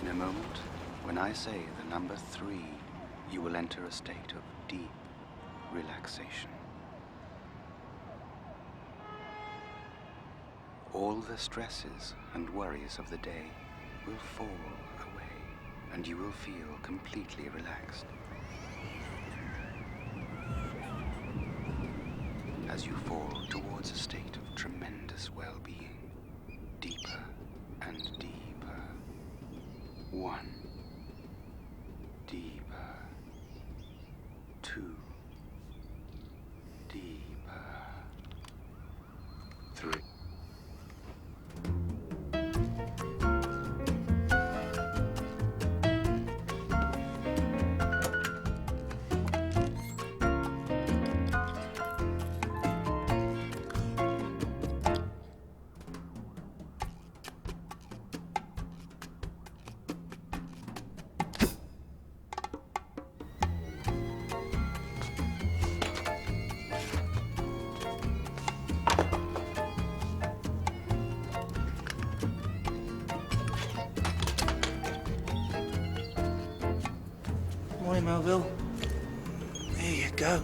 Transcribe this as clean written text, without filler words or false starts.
In a moment, when I say the number 3, you will enter a state of deep relaxation. All the stresses and worries of the day will fall away, and you will feel completely relaxed. As you fall towards a state of tremendous well-being, deeper and deeper. 1. Deeper. 2. Deeper. 3. Morning, Melville. Here you go.